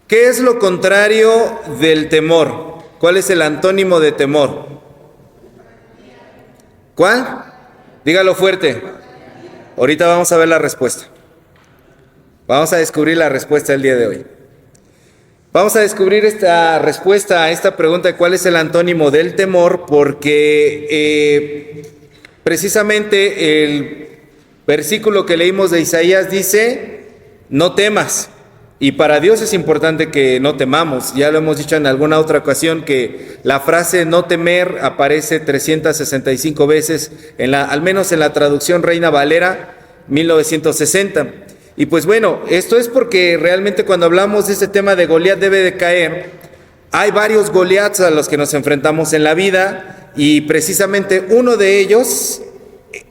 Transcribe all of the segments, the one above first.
¿Qué es lo contrario del temor? ¿Cuál es el antónimo de temor? ¿Cuál? Dígalo fuerte. Ahorita vamos a ver la respuesta. Vamos a descubrir la respuesta del día de hoy. Vamos a descubrir esta respuesta a esta pregunta de cuál es el antónimo del temor, porque precisamente el versículo que leímos de Isaías dice, no temas. Y para Dios es importante que no temamos. Ya lo hemos dicho en alguna otra ocasión que la frase no temer aparece 365 veces, al menos en la traducción Reina Valera 1960. Y pues bueno, esto es porque realmente cuando hablamos de este tema de Goliat debe de caer, hay varios Goliats a los que nos enfrentamos en la vida y precisamente uno de ellos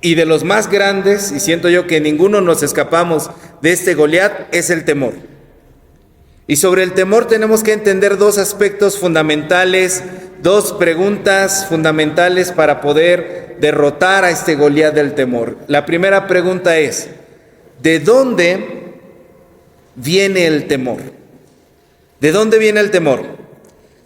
y de los más grandes, y siento yo que ninguno nos escapamos de este Goliat, es el temor. Y sobre el temor tenemos que entender dos aspectos fundamentales, dos preguntas fundamentales para poder derrotar a este Goliat del temor. La primera pregunta es, ¿de dónde viene el temor? ¿De dónde viene el temor?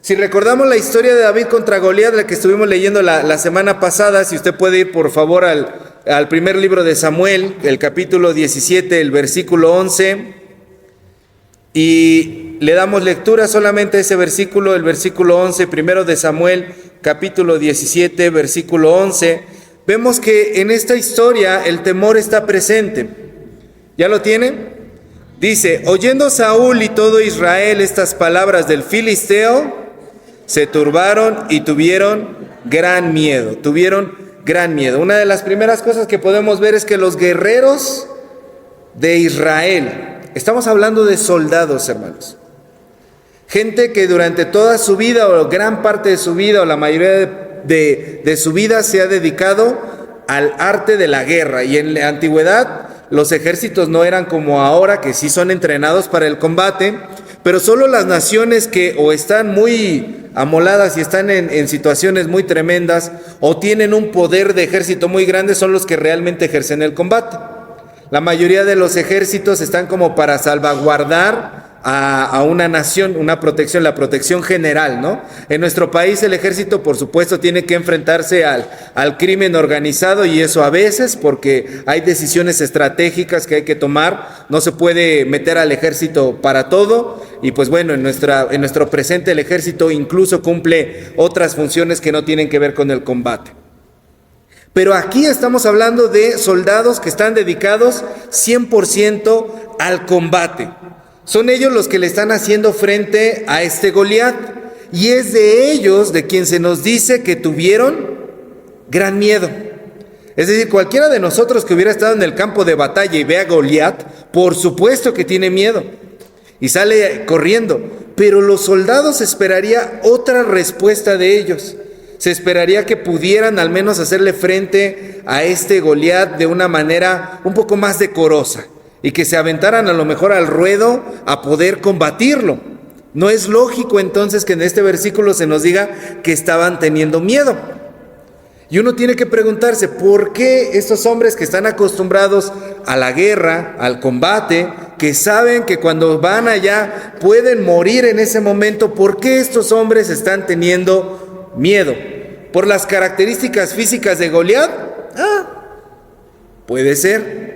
Si recordamos la historia de David contra Goliat, la que estuvimos leyendo la semana pasada, si usted puede ir por favor al primer libro de Samuel, el capítulo 17, el versículo 11, y le damos lectura solamente a ese versículo, el versículo 11, primero de Samuel, capítulo 17, versículo 11, vemos que en esta historia el temor está presente. ¿Ya lo tiene? Dice, oyendo Saúl y todo Israel estas palabras del filisteo, se turbaron y tuvieron gran miedo. Una de las primeras cosas que podemos ver es que los guerreros de Israel, estamos hablando de soldados, hermanos, gente que durante toda su vida o gran parte de su vida o la mayoría de su vida se ha dedicado al arte de la guerra. Y en la antigüedad los ejércitos no eran como ahora, que sí son entrenados para el combate, pero solo las naciones que o están muy amoladas y están en situaciones muy tremendas o tienen un poder de ejército muy grande son los que realmente ejercen el combate. La mayoría de los ejércitos están como para salvaguardar a una nación, una protección, la protección general, ¿no? En nuestro país el ejército, por supuesto, tiene que enfrentarse al crimen organizado y eso a veces porque hay decisiones estratégicas que hay que tomar, no se puede meter al ejército para todo y pues bueno, en nuestro presente el ejército incluso cumple otras funciones que no tienen que ver con el combate. Pero aquí estamos hablando de soldados que están dedicados 100% al combate. Son ellos los que le están haciendo frente a este Goliat. Y es de ellos de quien se nos dice que tuvieron gran miedo. Es decir, cualquiera de nosotros que hubiera estado en el campo de batalla y ve a Goliat, por supuesto que tiene miedo. Y sale corriendo. Pero los soldados esperaría otra respuesta de ellos. Se esperaría que pudieran al menos hacerle frente a este Goliat de una manera un poco más decorosa y que se aventaran a lo mejor al ruedo a poder combatirlo. No es lógico entonces que en este versículo se nos diga que estaban teniendo miedo. Y uno tiene que preguntarse, ¿por qué estos hombres que están acostumbrados a la guerra, al combate, que saben que cuando van allá pueden morir en ese momento, por qué estos hombres están teniendo miedo? ¿Por las características físicas de Goliat? Puede ser.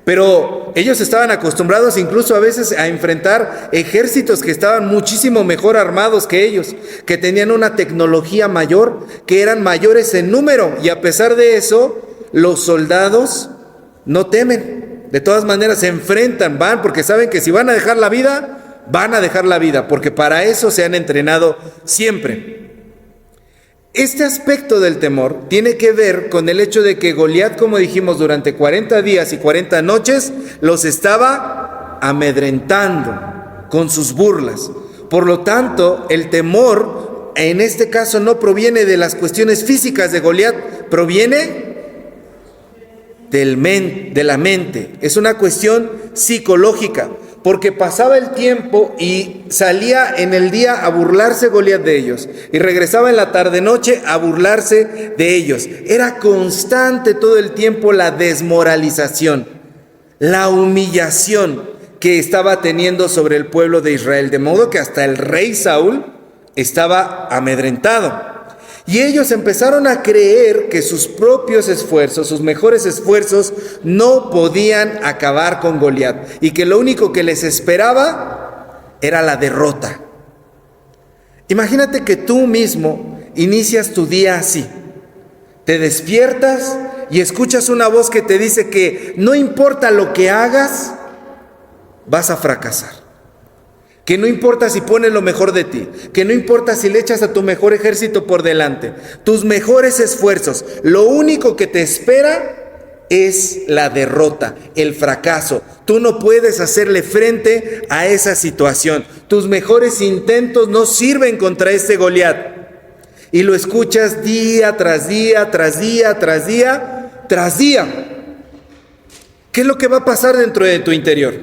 Pero ellos estaban acostumbrados incluso a veces a enfrentar ejércitos que estaban muchísimo mejor armados que ellos, que tenían una tecnología mayor, que eran mayores en número. Y a pesar de eso, los soldados no temen. De todas maneras se enfrentan, van, porque saben que si van a dejar la vida, van a dejar la vida, porque para eso se han entrenado siempre. Este aspecto del temor tiene que ver con el hecho de que Goliat, como dijimos, durante 40 días y 40 noches, los estaba amedrentando con sus burlas. Por lo tanto, el temor, en este caso, no proviene de las cuestiones físicas de Goliat, proviene de la mente. Es una cuestión psicológica. Porque pasaba el tiempo y salía en el día a burlarse Goliat de ellos. Y regresaba en la tarde-noche a burlarse de ellos. Era constante todo el tiempo la desmoralización, la humillación que estaba teniendo sobre el pueblo de Israel, de modo que hasta el rey Saúl estaba amedrentado. Y ellos empezaron a creer que sus propios esfuerzos, sus mejores esfuerzos, no podían acabar con Goliat, y que lo único que les esperaba era la derrota. Imagínate que tú mismo inicias tu día así. Te despiertas y escuchas una voz que te dice que no importa lo que hagas, vas a fracasar. Que no importa si pones lo mejor de ti, que no importa si le echas a tu mejor ejército por delante, tus mejores esfuerzos, lo único que te espera es la derrota, el fracaso. Tú no puedes hacerle frente a esa situación. Tus mejores intentos no sirven contra este Goliat. Y lo escuchas día tras día, tras día, tras día, tras día. ¿Qué es lo que va a pasar dentro de tu interior?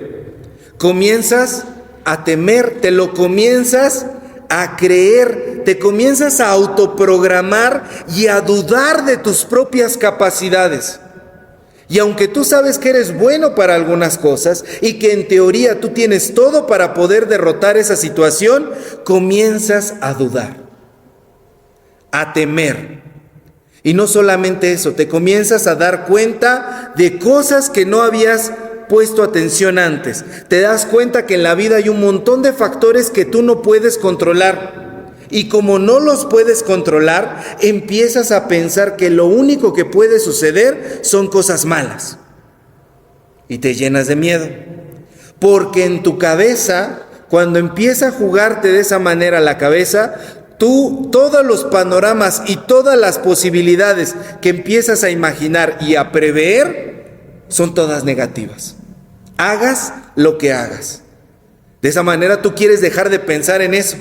Comienzas a temer, te lo comienzas a creer, te comienzas a autoprogramar y a dudar de tus propias capacidades. Y aunque tú sabes que eres bueno para algunas cosas y que en teoría tú tienes todo para poder derrotar esa situación, comienzas a dudar, a temer. Y no solamente eso, te comienzas a dar cuenta de cosas que no habías puesto atención antes. Te das cuenta que en la vida hay un montón de factores que tú no puedes controlar. Y como no los puedes controlar, empiezas a pensar que lo único que puede suceder son cosas malas. Y te llenas de miedo. Porque en tu cabeza, cuando empieza a jugarte de esa manera la cabeza, tú, todos los panoramas y todas las posibilidades que empiezas a imaginar y a prever son todas negativas. Hagas lo que hagas. De esa manera tú quieres dejar de pensar en eso.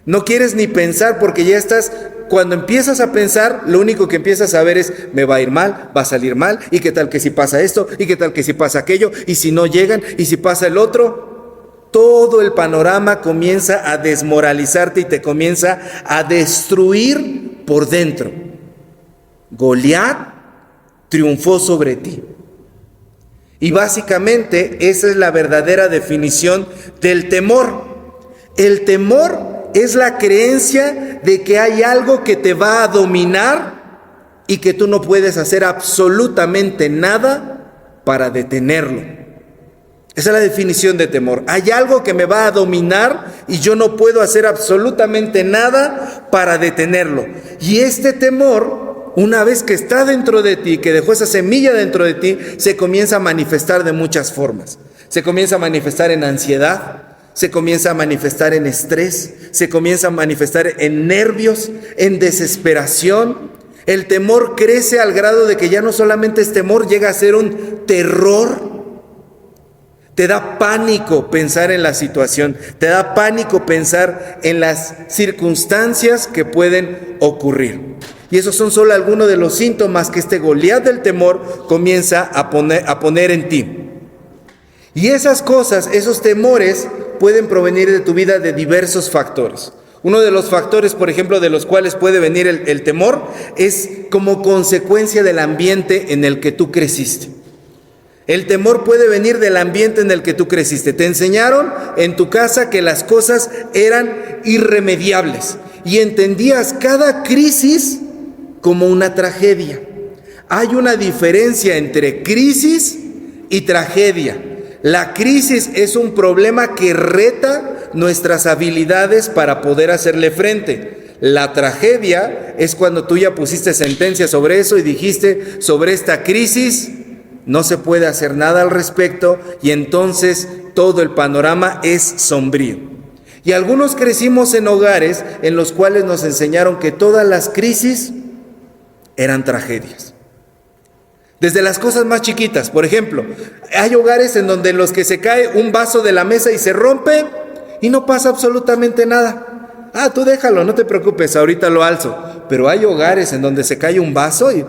No quieres ni pensar porque ya estás, cuando empiezas a pensar, lo único que empiezas a ver es, me va a ir mal, va a salir mal, y qué tal que si pasa esto, y qué tal que si pasa aquello, y si no llegan, y si pasa el otro. Todo el panorama comienza a desmoralizarte y te comienza a destruir por dentro. Goliat triunfó sobre ti. Y básicamente esa es la verdadera definición del temor. El temor es la creencia de que hay algo que te va a dominar y que tú no puedes hacer absolutamente nada para detenerlo. Esa es la definición de temor. Hay algo que me va a dominar y yo no puedo hacer absolutamente nada para detenerlo. Y este temor, una vez que está dentro de ti, que dejó esa semilla dentro de ti, se comienza a manifestar de muchas formas. Se comienza a manifestar en ansiedad, se comienza a manifestar en estrés, se comienza a manifestar en nervios, en desesperación. El temor crece al grado de que ya no solamente es temor, llega a ser un terror. Te da pánico pensar en la situación, te da pánico pensar en las circunstancias que pueden ocurrir. Y esos son solo algunos de los síntomas que este Goliat del temor comienza a poner en ti. Y esas cosas, esos temores, pueden provenir de tu vida de diversos factores. Uno de los factores, por ejemplo, de los cuales puede venir el temor, es como consecuencia del ambiente en el que tú creciste. El temor puede venir del ambiente en el que tú creciste. Te enseñaron en tu casa que las cosas eran irremediables y entendías cada crisis como una tragedia. Hay una diferencia entre crisis y tragedia. La crisis es un problema que reta nuestras habilidades para poder hacerle frente. La tragedia es cuando tú ya pusiste sentencia sobre eso y dijiste, sobre esta crisis no se puede hacer nada al respecto, y entonces todo el panorama es sombrío. Y algunos crecimos en hogares en los cuales nos enseñaron que todas las crisis eran tragedias. Desde las cosas más chiquitas, por ejemplo, hay hogares en donde los que se cae un vaso de la mesa y se rompe y no pasa absolutamente nada. Tú déjalo, no te preocupes, ahorita lo alzo. Pero hay hogares en donde se cae un vaso y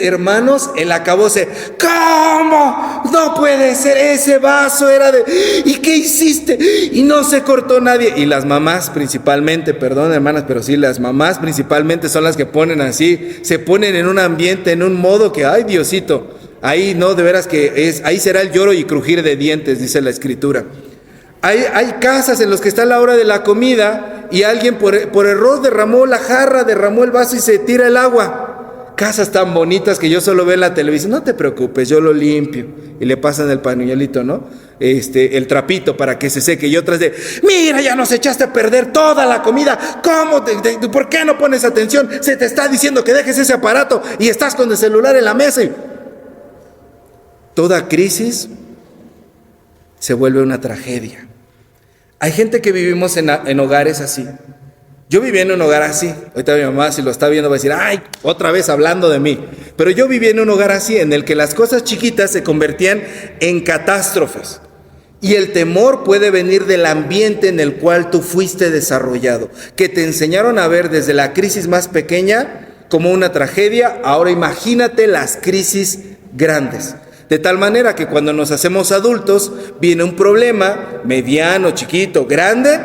hermanos, el acabose. ¿Cómo? No puede ser, ese vaso era de... ¿Y qué hiciste? Y no se cortó nadie. Y las mamás principalmente, perdón hermanas, pero sí, las mamás principalmente son las que ponen así, se ponen en un ambiente, en un modo que, ay Diosito, Ahí no, de veras que ahí será el lloro y crujir de dientes, dice la Escritura. Hay casas en las que está la hora de la comida y alguien por error derramó la jarra, derramó el vaso y se tira el agua. Casas tan bonitas que yo solo veo en la televisión. No te preocupes, yo lo limpio. Y le pasan el pañuelito, ¿no? El trapito para que se seque. Y otras de, mira, ya nos echaste a perder toda la comida. ¿Cómo? ¿Por qué no pones atención? Se te está diciendo que dejes ese aparato y estás con el celular en la mesa. Toda crisis se vuelve una tragedia. Hay gente que vivimos en hogares así. Yo viví en un hogar así. Ahorita mi mamá, si lo está viendo, va a decir, ay, otra vez hablando de mí. Pero yo viví en un hogar así, en el que las cosas chiquitas se convertían en catástrofes. Y el temor puede venir del ambiente en el cual tú fuiste desarrollado, que te enseñaron a ver desde la crisis más pequeña como una tragedia. Ahora imagínate las crisis grandes. De tal manera que cuando nos hacemos adultos, viene un problema mediano, chiquito, grande,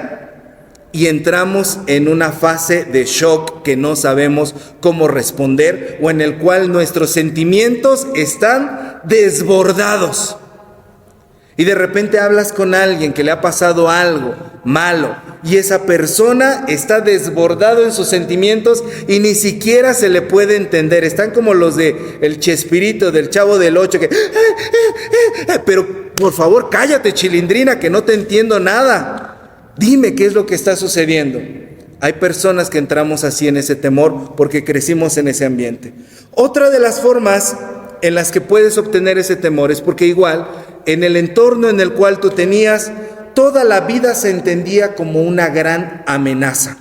y entramos en una fase de shock que no sabemos cómo responder, o en el cual nuestros sentimientos están desbordados. Y de repente hablas con alguien que le ha pasado algo malo y esa persona está desbordado en sus sentimientos y ni siquiera se le puede entender. Están como los de el Chespirito, del Chavo del Ocho, que pero por favor cállate, chilindrina, que no te entiendo nada. Dime qué es lo que está sucediendo. Hay personas que entramos así en ese temor porque crecimos en ese ambiente. Otra de las formas en las que puedes obtener ese temor es porque igual en el entorno en el cual tú tenías, toda la vida se entendía como una gran amenaza.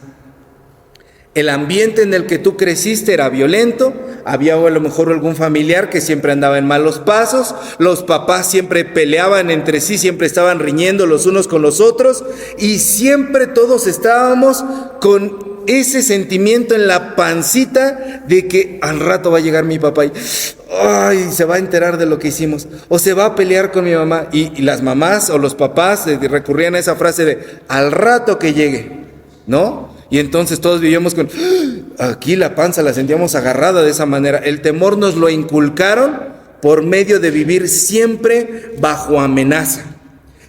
El ambiente en el que tú creciste era violento, había a lo mejor algún familiar que siempre andaba en malos pasos, los papás siempre peleaban entre sí, siempre estaban riñendo los unos con los otros y siempre todos estábamos con ese sentimiento en la pancita de que al rato va a llegar mi papá y ay, se va a enterar de lo que hicimos, o se va a pelear con mi mamá, y las mamás o los papás recurrían a esa frase de al rato que llegue, ¿no? Y entonces todos vivíamos con aquí la panza la sentíamos agarrada de esa manera. El temor nos lo inculcaron por medio de vivir siempre bajo amenaza.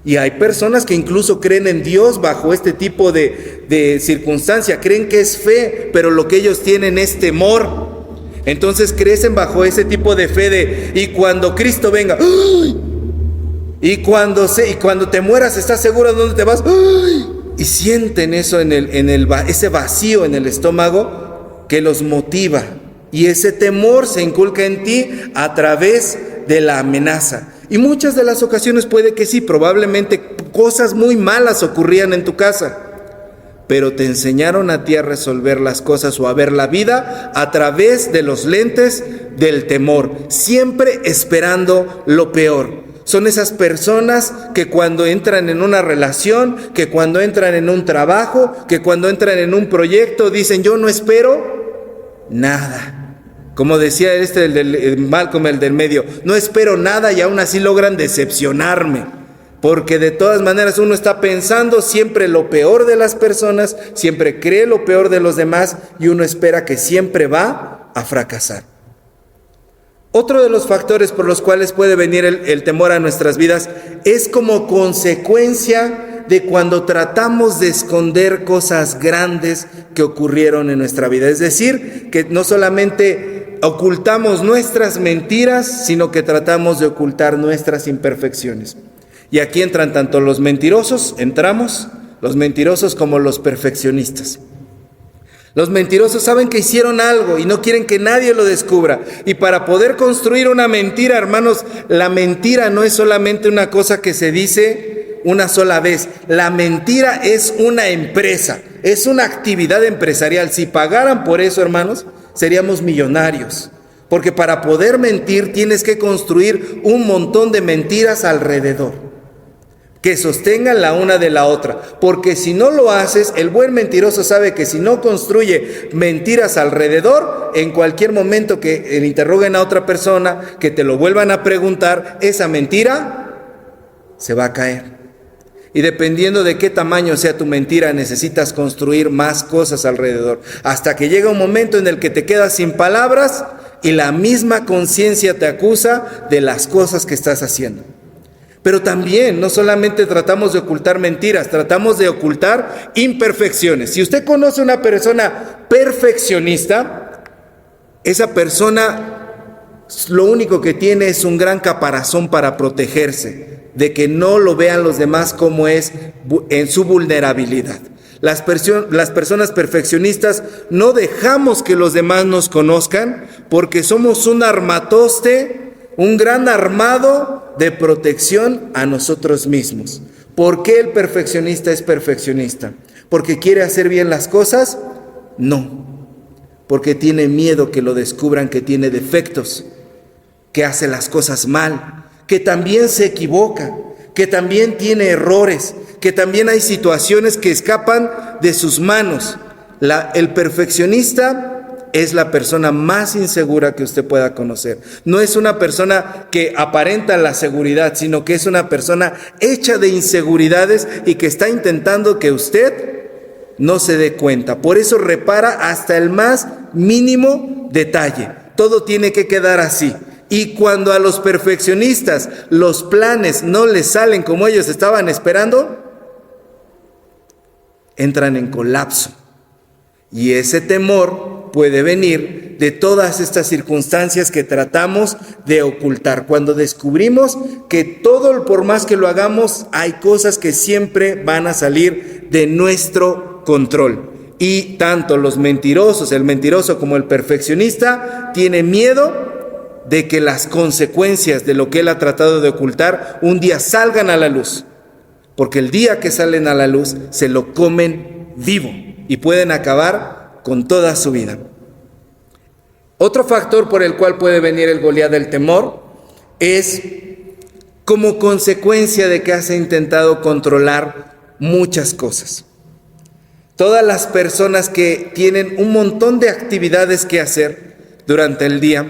Y hay personas que incluso creen en Dios bajo este tipo de circunstancia, creen que es fe, pero lo que ellos tienen es temor. Entonces crecen bajo ese tipo de fe de, y cuando Cristo venga, ¡ay! Y cuando te mueras, ¿estás seguro de dónde te vas? ¡Ay! Y sienten eso ese vacío en el estómago que los motiva. Y ese temor se inculca en ti a través de la amenaza. Y muchas de las ocasiones puede que sí, probablemente cosas muy malas ocurrían en tu casa, pero te enseñaron a ti a resolver las cosas o a ver la vida a través de los lentes del temor, siempre esperando lo peor. Son esas personas que cuando entran en una relación, que cuando entran en un trabajo, que cuando entran en un proyecto, dicen yo no espero nada. Como decía Malcolm, el del medio, no espero nada y aún así logran decepcionarme. Porque de todas maneras uno está pensando siempre lo peor de las personas, siempre cree lo peor de los demás y uno espera que siempre va a fracasar. Otro de los factores por los cuales puede venir el temor a nuestras vidas es como consecuencia de cuando tratamos de esconder cosas grandes que ocurrieron en nuestra vida. Es decir, que no solamente ocultamos nuestras mentiras, sino que tratamos de ocultar nuestras imperfecciones. Y aquí entran tanto los mentirosos, los mentirosos como los perfeccionistas. Los mentirosos saben que hicieron algo y no quieren que nadie lo descubra. Y para poder construir una mentira, hermanos, la mentira no es solamente una cosa que se dice una sola vez. La mentira es una empresa, es una actividad empresarial. Si pagaran por eso, hermanos, seríamos millonarios. Porque para poder mentir tienes que construir un montón de mentiras alrededor que sostengan la una de la otra, porque si no lo haces, el buen mentiroso sabe que si no construye mentiras alrededor, en cualquier momento que le interroguen a otra persona, que te lo vuelvan a preguntar, esa mentira se va a caer. Y dependiendo de qué tamaño sea tu mentira, necesitas construir más cosas alrededor, hasta que llega un momento en el que te quedas sin palabras y la misma conciencia te acusa de las cosas que estás haciendo. Pero también no solamente tratamos de ocultar mentiras, tratamos de ocultar imperfecciones. Si usted conoce a una persona perfeccionista, esa persona lo único que tiene es un gran caparazón para protegerse de que no lo vean los demás como es en su vulnerabilidad. Las personas perfeccionistas no dejamos que los demás nos conozcan porque somos un armatoste, un gran armado de protección a nosotros mismos. ¿Por qué el perfeccionista es perfeccionista? ¿Porque quiere hacer bien las cosas? No, porque tiene miedo que lo descubran que tiene defectos, que hace las cosas mal, que también se equivoca, que también tiene errores, que también hay situaciones que escapan de sus manos. El perfeccionista es la persona más insegura que usted pueda conocer. No es una persona que aparenta la seguridad, sino que es una persona hecha de inseguridades y que está intentando que usted no se dé cuenta. Por eso repara hasta el más mínimo detalle. Todo tiene que quedar así. Y cuando a los perfeccionistas los planes no les salen como ellos estaban esperando, entran en colapso. Y ese temor puede venir de todas estas circunstancias que tratamos de ocultar. Cuando descubrimos que todo, por más que lo hagamos, hay cosas que siempre van a salir de nuestro control. Y tanto los mentirosos, el mentiroso como el perfeccionista, tiene miedo de que las consecuencias de lo que él ha tratado de ocultar un día salgan a la luz. Porque el día que salen a la luz se lo comen vivo y pueden acabar con toda su vida. Otro factor por el cual puede venir el Goliat del temor es como consecuencia de que has intentado controlar muchas cosas. Todas las personas que tienen un montón de actividades que hacer durante el día,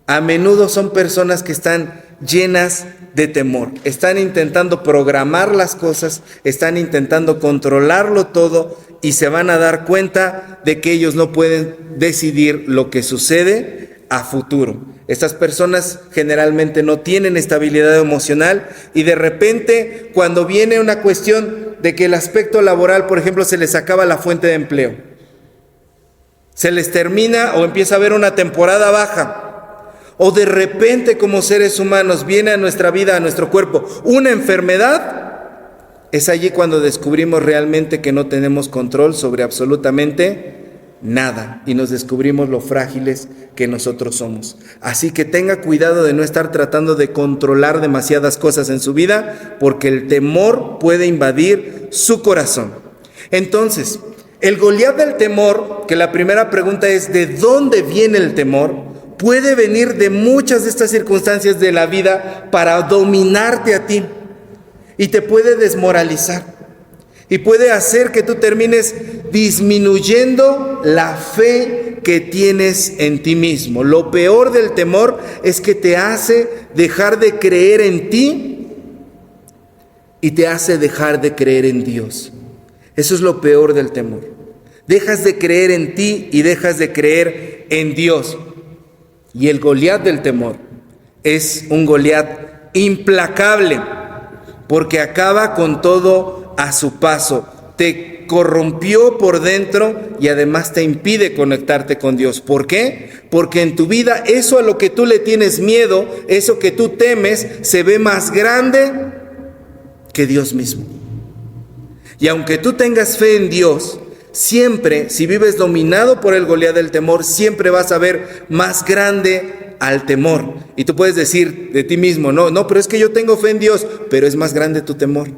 a menudo son personas que están llenas de temor. Están intentando programar las cosas, están intentando controlarlo todo y se van a dar cuenta de que ellos no pueden decidir lo que sucede a futuro. Estas personas generalmente no tienen estabilidad emocional y de repente cuando viene una cuestión de que el aspecto laboral, por ejemplo, se les acaba la fuente de empleo, se les termina o empieza a haber una temporada baja, o de repente como seres humanos viene a nuestra vida, a nuestro cuerpo, una enfermedad, es allí cuando descubrimos realmente que no tenemos control sobre absolutamente nada y nos descubrimos lo frágiles que nosotros somos. Así que tenga cuidado de no estar tratando de controlar demasiadas cosas en su vida, porque el temor puede invadir su corazón. Entonces, el Goliat del temor, que la primera pregunta es ¿de dónde viene el temor? Puede venir de muchas de estas circunstancias de la vida para dominarte a ti y te puede desmoralizar y puede hacer que tú termines disminuyendo la fe que tienes en ti mismo. Lo peor del temor es que te hace dejar de creer en ti y te hace dejar de creer en Dios. Eso es lo peor del temor. Dejas de creer en ti y dejas de creer en Dios. Y el Goliat del temor es un Goliat implacable, porque acaba con todo a su paso. Te corrompió por dentro y además te impide conectarte con Dios. ¿Por qué? Porque en tu vida eso a lo que tú le tienes miedo, eso que tú temes, se ve más grande que Dios mismo. Y aunque tú tengas fe en Dios, siempre, si vives dominado por el Goliat del temor, siempre vas a ver más grande al temor. Y tú puedes decir de ti mismo, no, pero es que yo tengo fe en Dios, pero es más grande tu temor.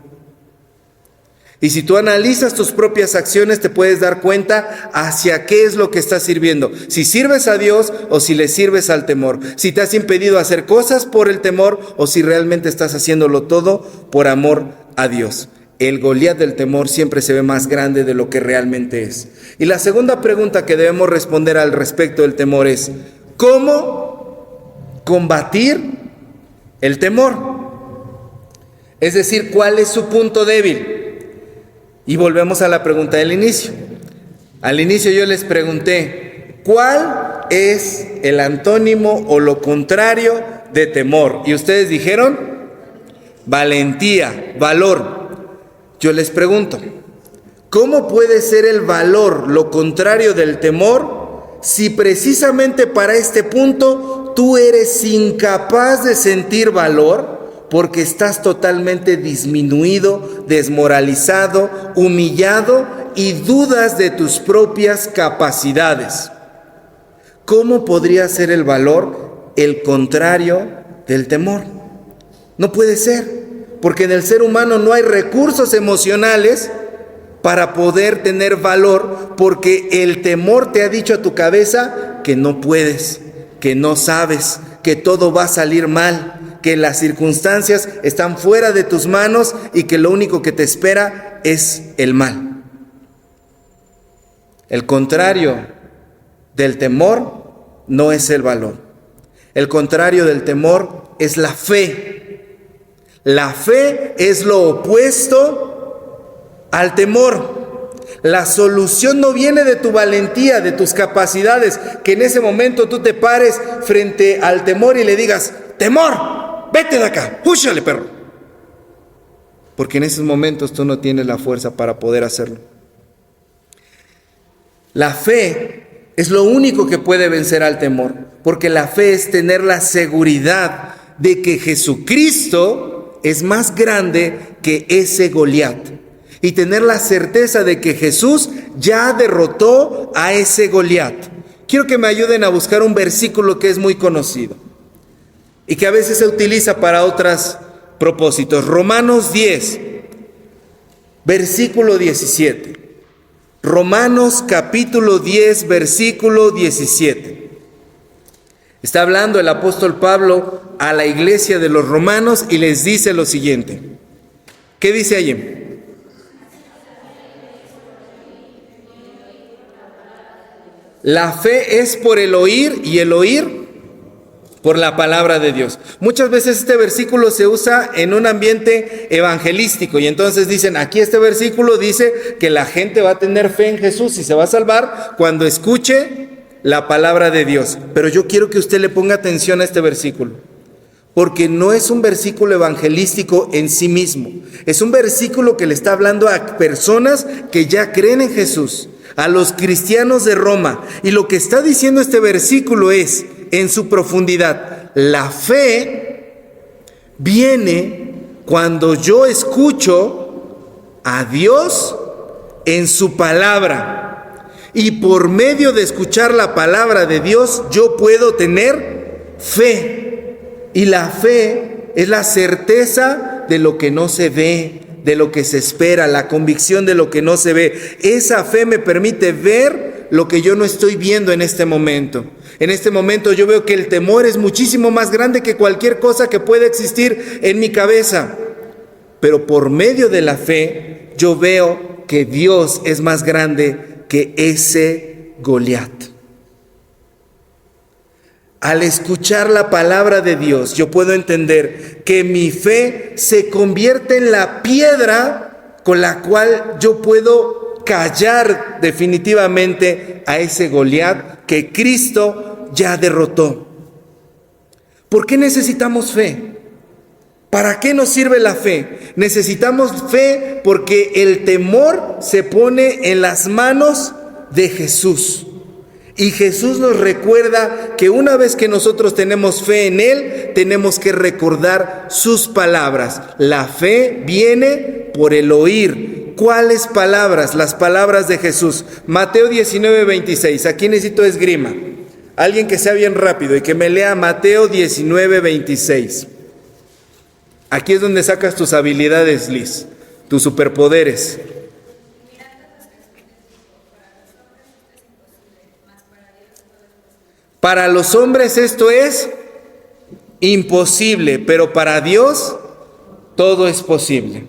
Y si tú analizas tus propias acciones, te puedes dar cuenta hacia qué es lo que estás sirviendo. Si sirves a Dios o si le sirves al temor. Si te has impedido hacer cosas por el temor o si realmente estás haciéndolo todo por amor a Dios. El Goliat del temor siempre se ve más grande de lo que realmente es. Y la segunda pregunta que debemos responder al respecto del temor es, ¿cómo combatir el temor? Es decir, ¿cuál es su punto débil? Y volvemos a la pregunta del inicio. Al inicio yo les pregunté, ¿cuál es el antónimo o lo contrario de temor. Y ustedes dijeron valentía, valor. Yo les pregunto, ¿cómo puede ser el valor lo contrario del temor si precisamente para este punto tú eres incapaz de sentir valor porque estás totalmente disminuido, desmoralizado, humillado y dudas de tus propias capacidades? ¿Cómo podría ser el valor el contrario del temor? No puede ser, porque en el ser humano no hay recursos emocionales para poder tener valor, porque el temor te ha dicho a tu cabeza que no puedes, que no sabes, que todo va a salir mal, que las circunstancias están fuera de tus manos y que lo único que te espera es el mal. El contrario del temor no es el valor. El contrario del temor es la fe. La fe es lo opuesto al temor. La solución no viene de tu valentía, de tus capacidades, que en ese momento tú te pares frente al temor y le digas: temor, vete de acá, húchale, perro. Porque en esos momentos tú no tienes la fuerza para poder hacerlo. La fe es lo único que puede vencer al temor, porque la fe es tener la seguridad de que Jesucristo es más grande que ese Goliat, y tener la certeza de que Jesús ya derrotó a ese Goliat. Quiero que me ayuden a buscar un versículo que es muy conocido y que a veces se utiliza para otros propósitos. Romanos 10, versículo 17. Romanos capítulo 10, versículo 17. Está hablando el apóstol Pablo a la iglesia de los romanos y les dice lo siguiente. ¿Qué dice allí? La fe es por el oír y el oír por la palabra de Dios. Muchas veces este versículo se usa en un ambiente evangelístico y entonces dicen, aquí este versículo dice que la gente va a tener fe en Jesús y se va a salvar cuando escuche la palabra de Dios. Pero yo quiero que usted le ponga atención a este versículo, porque no es un versículo evangelístico en sí mismo. Es un versículo que le está hablando a personas que ya creen en Jesús, a los cristianos de Roma. Y lo que está diciendo este versículo es, en su profundidad, la fe viene cuando yo escucho a Dios en su palabra. Y por medio de escuchar la palabra de Dios, yo puedo tener fe. Y la fe es la certeza de lo que no se ve, de lo que se espera, la convicción de lo que no se ve. Esa fe me permite ver lo que yo no estoy viendo en este momento. En este momento yo veo que el temor es muchísimo más grande que cualquier cosa que pueda existir en mi cabeza. Pero por medio de la fe, yo veo que Dios es más grande que ese Goliat. Al escuchar la palabra de Dios, yo puedo entender que mi fe se convierte en la piedra con la cual yo puedo callar definitivamente a ese Goliat que Cristo ya derrotó. ¿Por qué necesitamos fe? ¿Para qué nos sirve la fe? Necesitamos fe porque el temor se pone en las manos de Jesús. Y Jesús nos recuerda que una vez que nosotros tenemos fe en Él, tenemos que recordar sus palabras. La fe viene por el oír. ¿Cuáles palabras? Las palabras de Jesús. Mateo 19, 26. Aquí necesito esgrima. Alguien que sea bien rápido y que me lea Mateo 19, 26. Aquí es donde sacas tus habilidades, Liz, tus superpoderes. Para los hombres esto es imposible, pero para Dios todo es posible.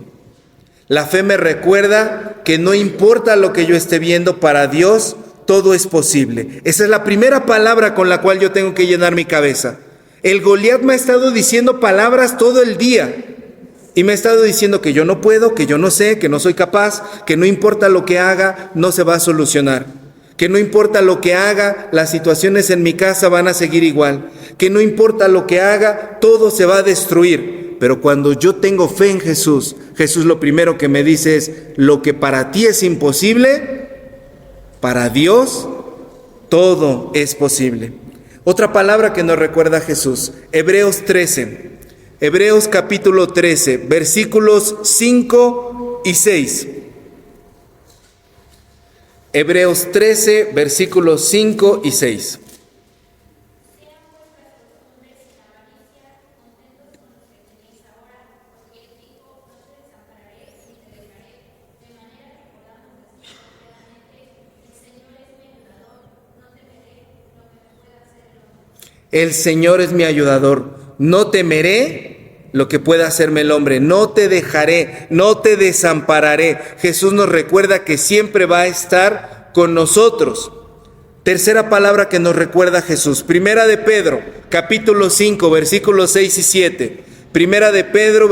La fe me recuerda que no importa lo que yo esté viendo, para Dios todo es posible. Esa es la primera palabra con la cual yo tengo que llenar mi cabeza. El Goliat me ha estado diciendo palabras todo el día y me ha estado diciendo que yo no puedo, que yo no sé, que no soy capaz, que no importa lo que haga, no se va a solucionar. que no importa lo que haga, las situaciones en mi casa van a seguir igual, que no importa lo que haga, todo se va a destruir. Pero cuando yo tengo fe en Jesús, Jesús lo primero que me dice es: lo que para ti es imposible, para Dios todo es posible. Otra palabra que nos recuerda Jesús, Hebreos 13, Hebreos capítulo 13, versículos 5 y 6. Hebreos 13, versículos 5 y 6. El Señor es mi ayudador, no temeré lo que pueda hacerme el hombre, no te dejaré, no te desampararé. Jesús nos recuerda que siempre va a estar con nosotros. Tercera palabra que nos recuerda Jesús, Primera de Pedro, capítulo 5, versículos 6 y 7. Primera de Pedro,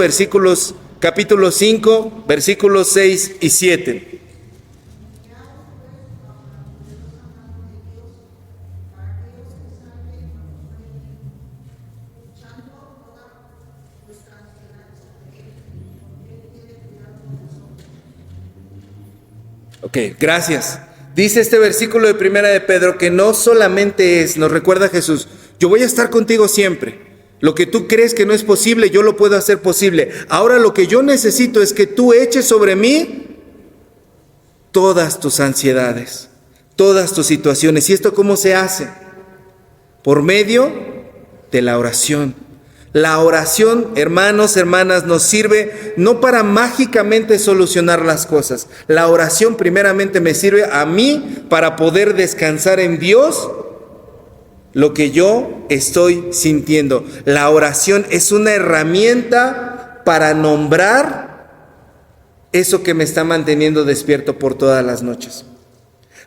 capítulo 5, versículos 6 y 7. Ok, gracias. Dice este versículo de Primera de Pedro que no solamente nos recuerda Jesús: yo voy a estar contigo siempre. Lo que tú crees que no es posible, yo lo puedo hacer posible. Ahora lo que yo necesito es que tú eches sobre mí todas tus ansiedades, todas tus situaciones. ¿Y esto cómo se hace? Por medio de la oración. La oración, hermanos, hermanas, nos sirve no para mágicamente solucionar las cosas. La oración primeramente me sirve a mí para poder descansar en Dios lo que yo estoy sintiendo. La oración es una herramienta para nombrar eso que me está manteniendo despierto por todas las noches.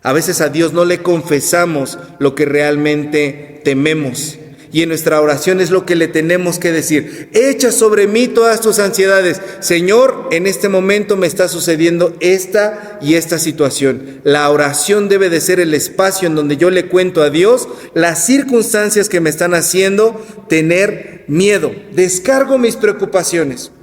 A veces a Dios no le confesamos lo que realmente tememos. Y en nuestra oración es lo que le tenemos que decir: echa sobre mí todas tus ansiedades. Señor, en este momento me está sucediendo esta y esta situación. La oración debe de ser el espacio en donde yo le cuento a Dios las circunstancias que me están haciendo tener miedo. Descargo mis preocupaciones,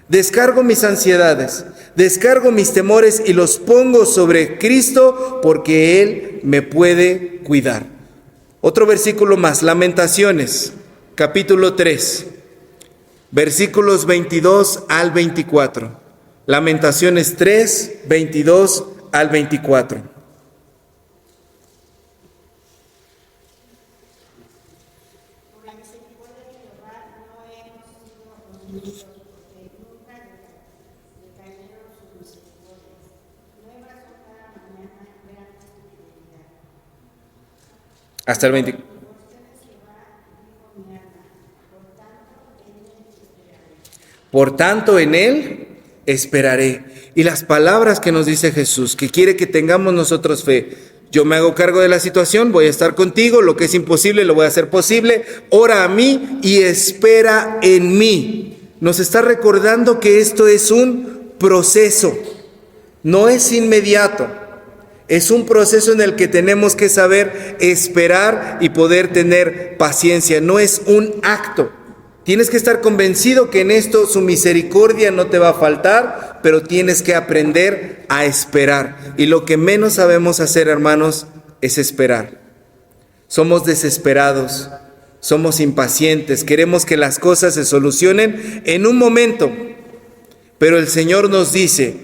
descargo mis ansiedades, descargo mis temores y los pongo sobre Cristo, porque Él me puede cuidar. Otro versículo más, Lamentaciones, capítulo 3, versículos 22 al 24. Lamentaciones 3, 22 al 24. Hasta el 20. Por tanto, en Él esperaré. Y las palabras que nos dice Jesús, que quiere que tengamos nosotros fe: yo me hago cargo de la situación, voy a estar contigo, lo que es imposible lo voy a hacer posible, ora a mí y espera en mí. Nos está recordando que esto es un proceso, no es inmediato. Es un proceso en el que tenemos que saber esperar y poder tener paciencia. No es un acto. Tienes que estar convencido que en esto su misericordia no te va a faltar, pero tienes que aprender a esperar. Y lo que menos sabemos hacer, hermanos, es esperar. Somos desesperados, somos impacientes, queremos que las cosas se solucionen en un momento. Pero el Señor nos dice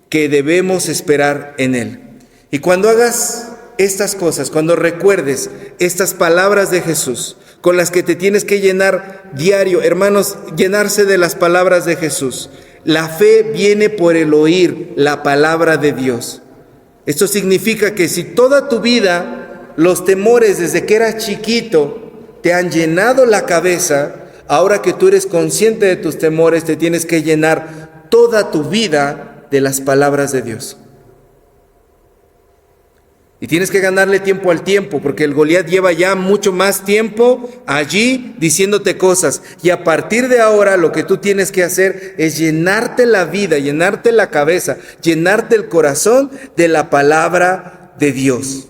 que debemos esperar en Él. Y cuando hagas estas cosas, cuando recuerdes estas palabras de Jesús, con las que te tienes que llenar diario, hermanos, llenarse de las palabras de Jesús. La fe viene por el oír la palabra de Dios. Esto significa que si toda tu vida los temores desde que eras chiquito te han llenado la cabeza, ahora que tú eres consciente de tus temores, te tienes que llenar toda tu vida de las palabras de Dios. Y tienes que ganarle tiempo al tiempo, porque el Goliat lleva ya mucho más tiempo allí diciéndote cosas. Y a partir de ahora lo que tú tienes que hacer es llenarte la vida, llenarte la cabeza, llenarte el corazón de la palabra de Dios.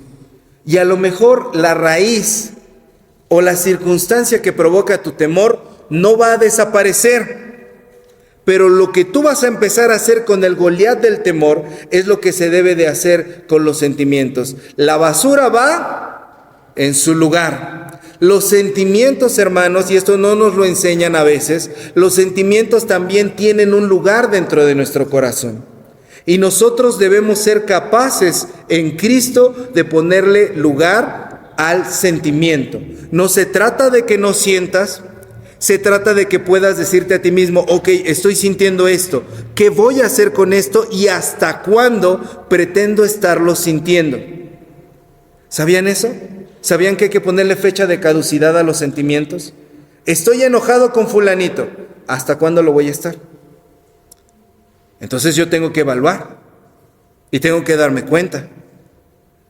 Y a lo mejor la raíz o la circunstancia que provoca tu temor no va a desaparecer. Pero lo que tú vas a empezar a hacer con el Goliat del temor es lo que se debe de hacer con los sentimientos. La basura va en su lugar. Los sentimientos, hermanos, y esto no nos lo enseñan a veces, los sentimientos también tienen un lugar dentro de nuestro corazón. Y nosotros debemos ser capaces en Cristo de ponerle lugar al sentimiento. No se trata de que no sientas, se trata de que puedas decirte a ti mismo, ok, estoy sintiendo esto, ¿qué voy a hacer con esto y hasta cuándo pretendo estarlo sintiendo? ¿Sabían eso? ¿Sabían que hay que ponerle fecha de caducidad a los sentimientos? Estoy enojado con fulanito, ¿hasta cuándo lo voy a estar? Entonces yo tengo que evaluar y tengo que darme cuenta.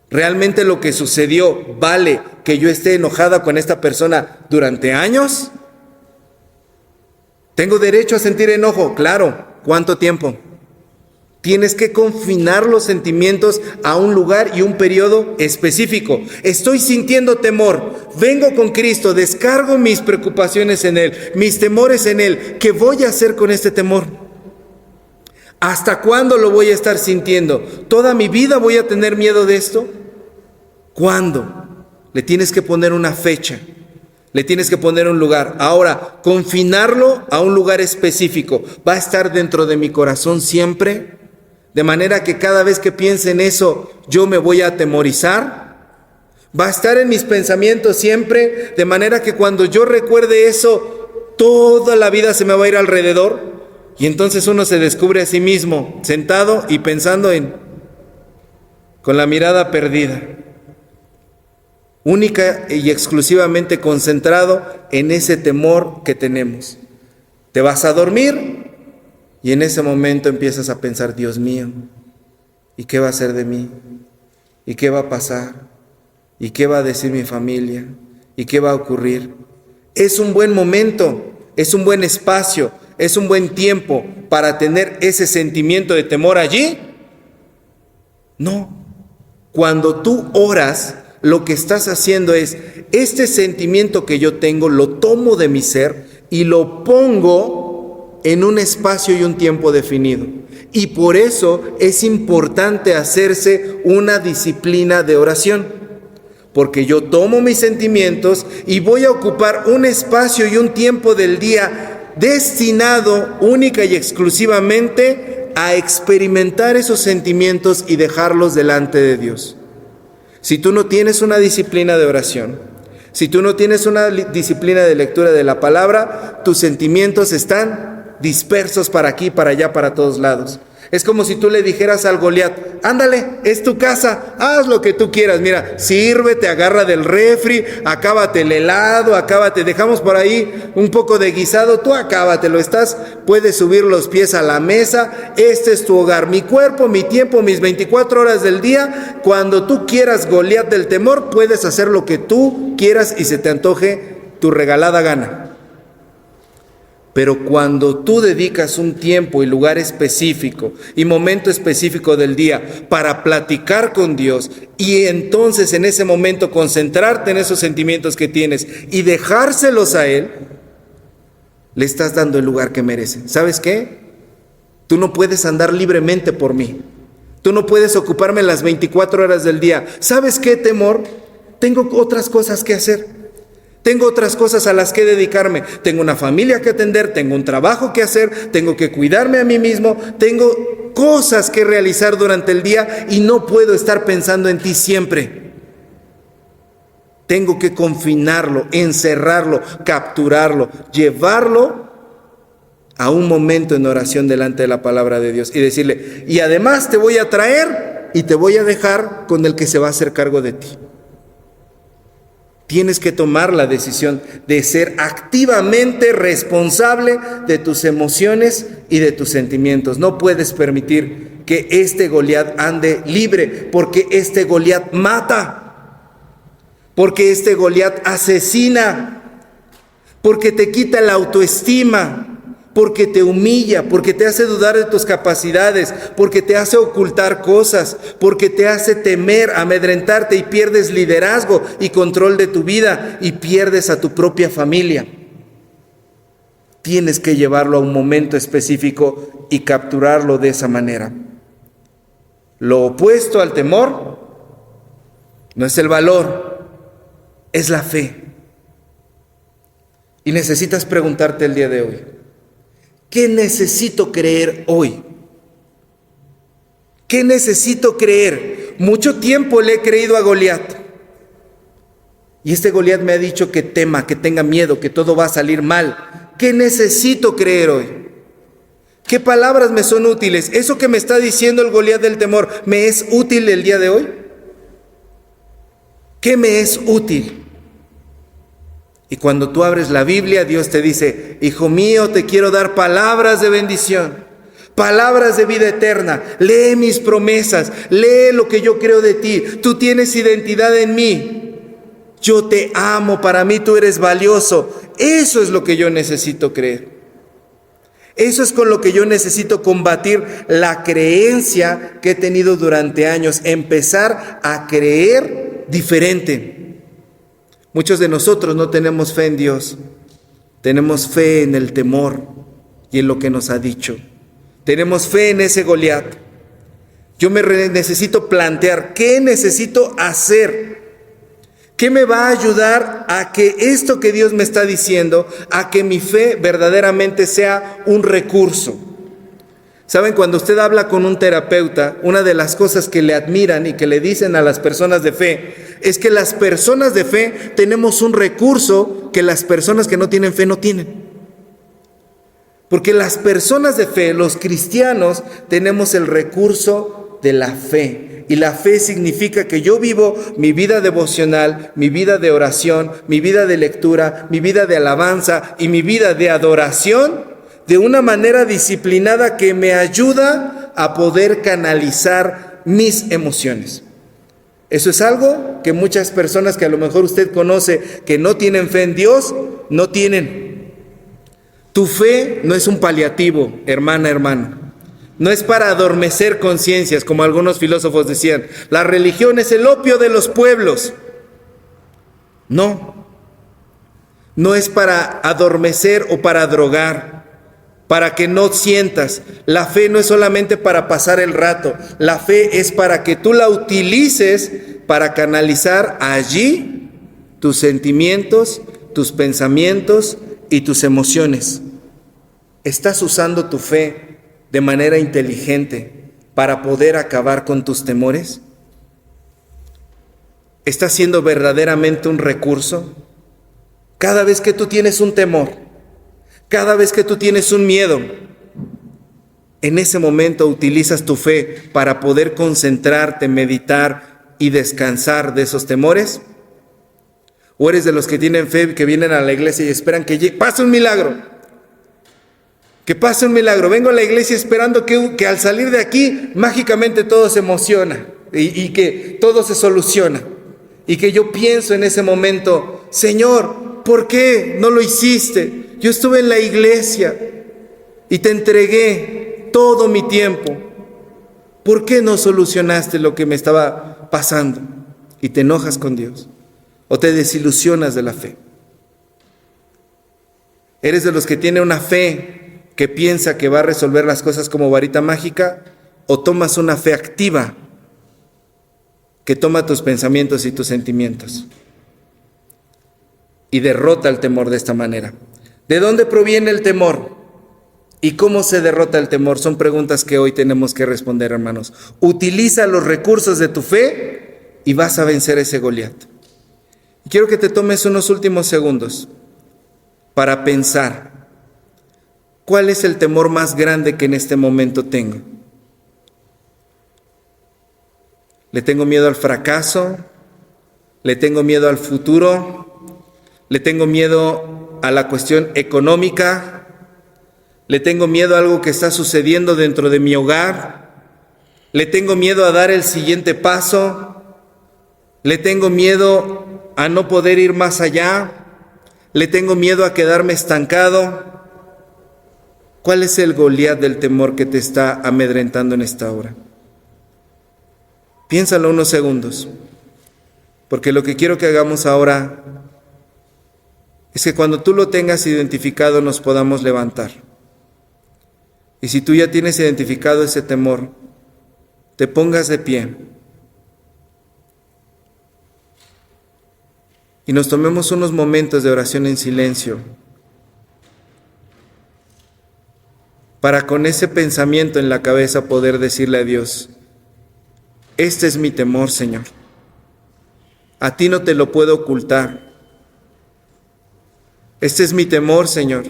¿Realmente lo que sucedió vale que yo esté enojada con esta persona durante años? ¿Tengo derecho a sentir enojo? Claro. ¿Cuánto tiempo? Tienes que confinar los sentimientos a un lugar y un periodo específico. Estoy sintiendo temor. Vengo con Cristo, descargo mis preocupaciones en Él, mis temores en Él. ¿Qué voy a hacer con este temor? ¿Hasta cuándo lo voy a estar sintiendo? ¿Toda mi vida voy a tener miedo de esto? ¿Cuándo? Le tienes que poner una fecha. Le tienes que poner un lugar. Ahora, confinarlo a un lugar específico. ¿Va a estar dentro de mi corazón siempre? De manera que cada vez que piense en eso, yo me voy a atemorizar. ¿Va a estar en mis pensamientos siempre? De manera que cuando yo recuerde eso, toda la vida se me va a ir alrededor. Y entonces uno se descubre a sí mismo, sentado y pensando con la mirada perdida. Única y exclusivamente concentrado en ese temor que tenemos. Te vas a dormir y en ese momento empiezas a pensar, Dios mío, ¿y qué va a hacer de mí? ¿Y qué va a pasar? ¿Y qué va a decir mi familia? ¿Y qué va a ocurrir? Es un buen momento, es un buen espacio, es un buen tiempo para tener ese sentimiento de temor allí. No, cuando tú oras, lo que estás haciendo es, este sentimiento que yo tengo, lo tomo de mi ser y lo pongo en un espacio y un tiempo definido. Y por eso es importante hacerse una disciplina de oración. Porque yo tomo mis sentimientos y voy a ocupar un espacio y un tiempo del día destinado única y exclusivamente a experimentar esos sentimientos y dejarlos delante de Dios. Si tú no tienes una disciplina de oración, si tú no tienes una disciplina de lectura de la palabra, tus sentimientos están dispersos para aquí, para allá, para todos lados. Es como si tú le dijeras al Goliat, ándale, es tu casa, haz lo que tú quieras, mira, sírvete, agarra del refri, acábate el helado, dejamos por ahí un poco de guisado, tú acábatelo, puedes subir los pies a la mesa, este es tu hogar, mi cuerpo, mi tiempo, mis 24 horas del día, cuando tú quieras, Goliat del temor, puedes hacer lo que tú quieras y se te antoje tu regalada gana. Pero cuando tú dedicas un tiempo y lugar específico y momento específico del día para platicar con Dios y entonces en ese momento concentrarte en esos sentimientos que tienes y dejárselos a Él, le estás dando el lugar que merece. ¿Sabes qué? Tú no puedes andar libremente por mí. Tú no puedes ocuparme las 24 horas del día. ¿Sabes qué, temor? Tengo otras cosas que hacer. Tengo otras cosas a las que dedicarme. Tengo una familia que atender, tengo un trabajo que hacer, tengo que cuidarme a mí mismo, tengo cosas que realizar durante el día y no puedo estar pensando en ti siempre. Tengo que confinarlo, encerrarlo, capturarlo, llevarlo a un momento en oración delante de la palabra de Dios y decirle, y además te voy a traer y te voy a dejar con el que se va a hacer cargo de ti. Tienes que tomar la decisión de ser activamente responsable de tus emociones y de tus sentimientos. No puedes permitir que este Goliat ande libre, porque este Goliat mata, porque este Goliat asesina, porque te quita la autoestima, porque te humilla, porque te hace dudar de tus capacidades, porque te hace ocultar cosas, porque te hace temer, amedrentarte y pierdes liderazgo y control de tu vida y pierdes a tu propia familia. Tienes que llevarlo a un momento específico y capturarlo de esa manera. Lo opuesto al temor no es el valor, es la fe. Y necesitas preguntarte el día de hoy, ¿qué necesito creer hoy? ¿Qué necesito creer? Mucho tiempo le he creído a Goliat. Y este Goliat me ha dicho que tema, que tenga miedo, que todo va a salir mal. ¿Qué necesito creer hoy? ¿Qué palabras me son útiles? ¿Eso que me está diciendo el Goliat del temor, me es útil el día de hoy? ¿Qué me es útil? Y cuando tú abres la Biblia, Dios te dice, hijo mío, te quiero dar palabras de bendición, palabras de vida eterna. Lee mis promesas, lee lo que yo creo de ti. Tú tienes identidad en mí. Yo te amo, para mí tú eres valioso. Eso es lo que yo necesito creer. Eso es con lo que yo necesito combatir la creencia que he tenido durante años. Empezar a creer diferente. Muchos de nosotros no tenemos fe en Dios. Tenemos fe en el temor y en lo que nos ha dicho. Tenemos fe en ese Goliat. Yo me necesito plantear, ¿qué necesito hacer? ¿Qué me va a ayudar a que esto que Dios me está diciendo, a que mi fe verdaderamente sea un recurso? ¿Saben? Cuando usted habla con un terapeuta, una de las cosas que le admiran y que le dicen a las personas de fe, es que las personas de fe tenemos un recurso que las personas que no tienen fe no tienen. Porque las personas de fe, los cristianos, tenemos el recurso de la fe. Y la fe significa que yo vivo mi vida devocional, mi vida de oración, mi vida de lectura, mi vida de alabanza y mi vida de adoración de una manera disciplinada que me ayuda a poder canalizar mis emociones. Eso es algo que muchas personas que a lo mejor usted conoce que no tienen fe en Dios, no tienen. Tu fe no es un paliativo, hermana, hermano. No es para adormecer conciencias, como algunos filósofos decían. La religión es el opio de los pueblos. No. No es para adormecer o para drogar, para que no sientas. La fe no es solamente para pasar el rato. La fe es para que tú la utilices para canalizar allí tus sentimientos, tus pensamientos y tus emociones. ¿Estás usando tu fe de manera inteligente para poder acabar con tus temores? ¿Está siendo verdaderamente un recurso? Cada vez que tú tienes un temor, cada vez que tú tienes un miedo, en ese momento utilizas tu fe para poder concentrarte, meditar y descansar de esos temores. ¿O eres de los que tienen fe, que vienen a la iglesia y esperan que pase un milagro? Que pase un milagro. Vengo a la iglesia esperando que al salir de aquí mágicamente todo se emociona y que todo se soluciona. Y que yo pienso en ese momento, Señor, ¿por qué no lo hiciste? Yo estuve en la iglesia y te entregué todo mi tiempo. ¿Por qué no solucionaste lo que me estaba pasando? Y te enojas con Dios o te desilusionas de la fe. ¿Eres de los que tiene una fe que piensa que va a resolver las cosas como varita mágica, o tomas una fe activa que toma tus pensamientos y tus sentimientos y derrota el temor de esta manera? ¿De dónde proviene el temor? ¿Y cómo se derrota el temor? Son preguntas que hoy tenemos que responder, hermanos. Utiliza los recursos de tu fe y vas a vencer ese Goliat. Quiero que te tomes unos últimos segundos para pensar, ¿cuál es el temor más grande que en este momento tengo? ¿Le tengo miedo al fracaso? ¿Le tengo miedo al futuro? ¿Le tengo miedo a la cuestión económica? ¿Le tengo miedo a algo que está sucediendo dentro de mi hogar? ¿Le tengo miedo a dar el siguiente paso? ¿Le tengo miedo a no poder ir más allá? ¿Le tengo miedo a quedarme estancado? ¿Cuál es el Goliat del temor que te está amedrentando en esta hora? Piénsalo unos segundos, porque lo que quiero que hagamos ahora es que cuando tú lo tengas identificado nos podamos levantar. Y si tú ya tienes identificado ese temor, te pongas de pie y nos tomemos unos momentos de oración en silencio para con ese pensamiento en la cabeza poder decirle a Dios: este es mi temor, Señor. A ti no te lo puedo ocultar. Este es mi temor, Señor.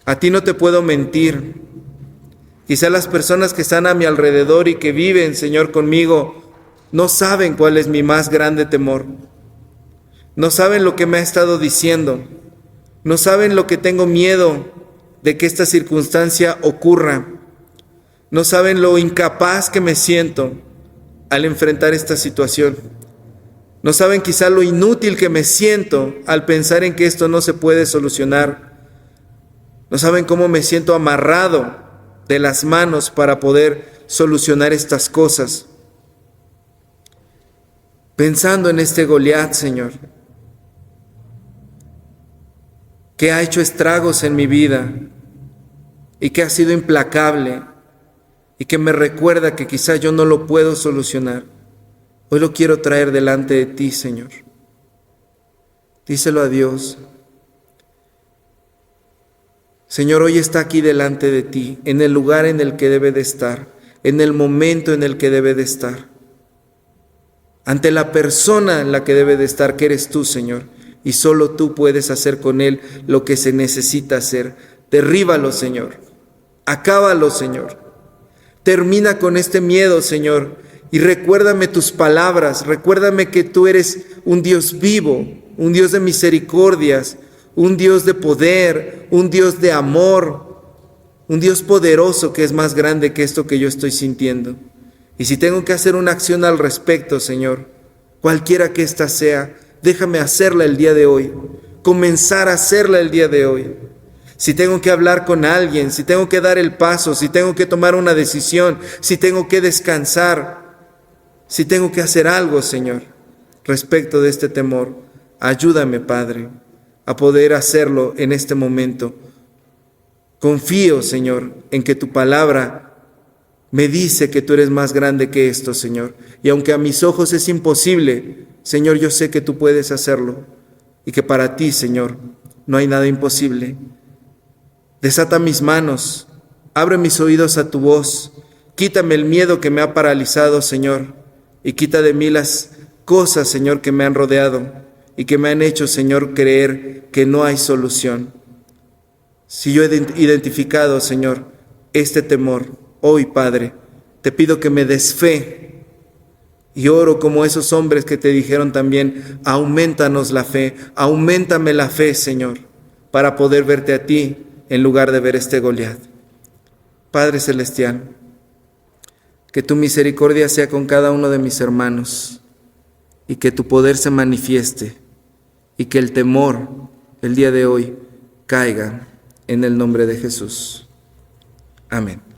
A ti no te puedo mentir. Quizá las personas que están a mi alrededor y que viven, Señor, conmigo, no saben cuál es mi más grande temor. No saben lo que me ha estado diciendo. No saben lo que tengo miedo de que esta circunstancia ocurra. No saben lo incapaz que me siento al enfrentar esta situación. No saben quizá lo inútil que me siento al pensar en que esto no se puede solucionar. No saben cómo me siento amarrado de las manos para poder solucionar estas cosas. Pensando en este Goliat, Señor, que ha hecho estragos en mi vida y que ha sido implacable y que me recuerda que quizá yo no lo puedo solucionar. Hoy lo quiero traer delante de ti, Señor. Díselo a Dios. Señor, hoy está aquí delante de ti, en el lugar en el que debe de estar, en el momento en el que debe de estar, ante la persona en la que debe de estar, que eres tú, Señor, y solo tú puedes hacer con él lo que se necesita hacer. Derríbalo, Señor. Acábalo, Señor. Termina con este miedo, Señor, y recuérdame tus palabras. Recuérdame que tú eres un Dios vivo, un Dios de misericordias, un Dios de poder, un Dios de amor, un Dios poderoso que es más grande que esto que yo estoy sintiendo. Y si tengo que hacer una acción al respecto, Señor, cualquiera que ésta sea, déjame hacerla el día de hoy, comenzar a hacerla el día de hoy. Si tengo que hablar con alguien, si tengo que dar el paso, si tengo que tomar una decisión, si tengo que descansar, si tengo que hacer algo, Señor, respecto de este temor, ayúdame, Padre, a poder hacerlo en este momento. Confío, Señor, en que tu palabra me dice que tú eres más grande que esto, Señor. Y aunque a mis ojos es imposible, Señor, yo sé que tú puedes hacerlo y que para ti, Señor, no hay nada imposible. Desata mis manos, abre mis oídos a tu voz, quítame el miedo que me ha paralizado, Señor, y quita de mí las cosas, Señor, que me han rodeado y que me han hecho, Señor, creer que no hay solución. Si yo he identificado, Señor, este temor, hoy, Padre, te pido que me des fe y oro como esos hombres que te dijeron también: aumentanos la fe, auméntame la fe, Señor, para poder verte a ti en lugar de ver este Goliat. Padre Celestial, que tu misericordia sea con cada uno de mis hermanos y que tu poder se manifieste y que el temor el día de hoy caiga en el nombre de Jesús. Amén.